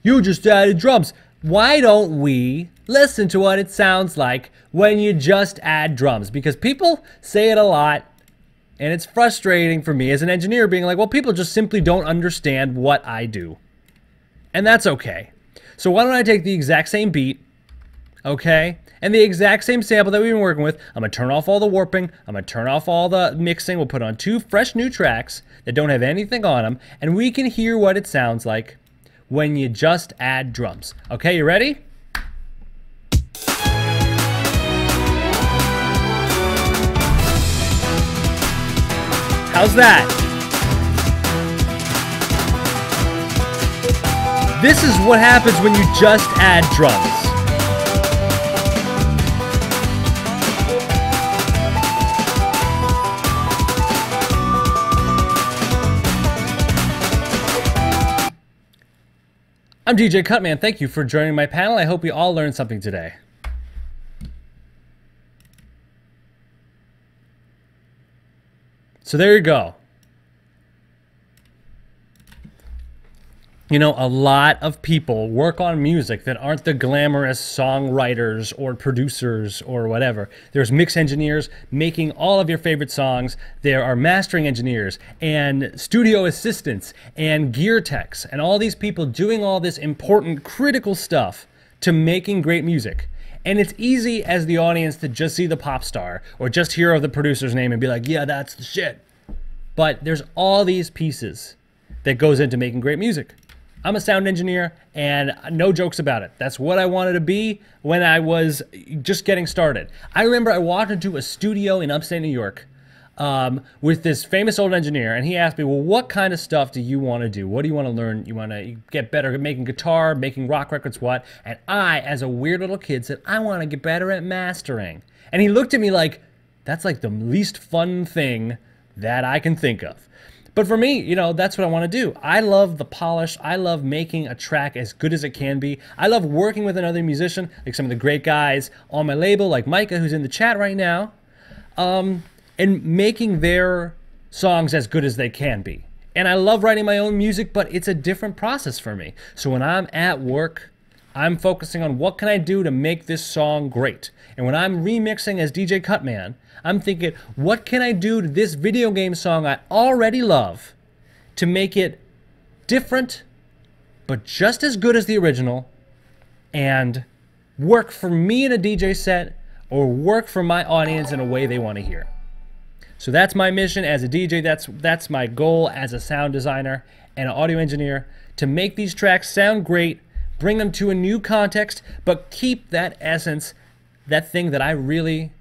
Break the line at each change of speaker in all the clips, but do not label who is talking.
You just added drums. Why don't we listen to what it sounds like when you just add drums? Because people say it a lot, and it's frustrating for me as an engineer being like, well, people just simply don't understand what I do. And that's okay. So why don't I take the exact same beat, okay, and the exact same sample that we've been working with. I'm going to turn off all the warping. I'm going to turn off all the mixing. We'll put on 2 fresh new tracks that don't have anything on them, and we can hear what it sounds like when you just add drums. Okay, you ready? How's that? This is what happens when you just add drums. I'm DJ Cutman. Thank you for joining my panel. I hope we all learned something today. So there you go. You know, a lot of people work on music that aren't the glamorous songwriters or producers or whatever. There's mix engineers making all of your favorite songs. There are mastering engineers and studio assistants and gear techs and all these people doing all this important, critical stuff to making great music. And it's easy as the audience to just see the pop star or just hear of the producer's name and be like, yeah, that's the shit. But there's all these pieces that goes into making great music. I'm a sound engineer, and no jokes about it. That's what I wanted to be when I was just getting started. I remember I walked into a studio in upstate New York with this famous old engineer, and he asked me, well, what kind of stuff do you want to do? What do you want to learn? You want to get better at making guitar, making rock records, what? And I, as a weird little kid, said, I want to get better at mastering. And he looked at me like, that's like the least fun thing that I can think of. But for me, you know, that's what I want to do. I love the polish. I love making a track as good as it can be. I love working with another musician, like some of the great guys on my label, like Micah, who's in the chat right now, and making their songs as good as they can be. And I love writing my own music, but it's a different process for me. So when I'm at work, I'm focusing on what can I do to make this song great. And when I'm remixing as DJ Cutman, I'm thinking, what can I do to this video game song I already love to make it different, but just as good as the original, and work for me in a DJ set or work for my audience in a way they want to hear. So that's my mission as a DJ. That's my goal as a sound designer and an audio engineer, to make these tracks sound great, bring them to a new context, but keep that essence, that thing that I really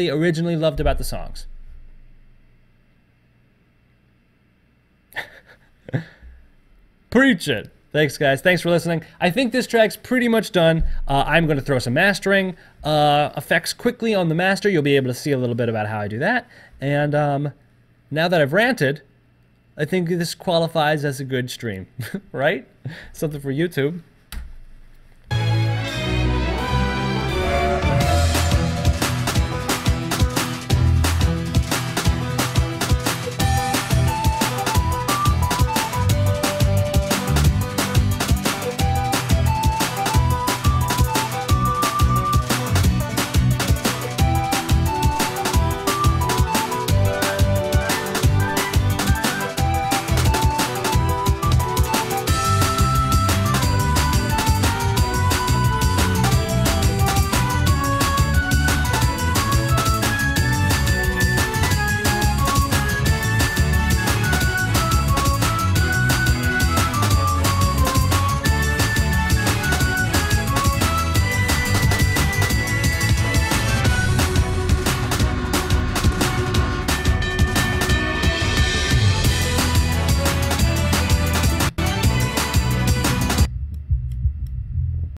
originally loved about the songs. Preach it. Thanks, guys. Thanks for listening. I think this track's pretty much done. I'm going to throw some mastering effects quickly on the master. You'll be able to see a little bit about how I do that. And now that I've ranted, I think this qualifies as a good stream, right? Something for YouTube.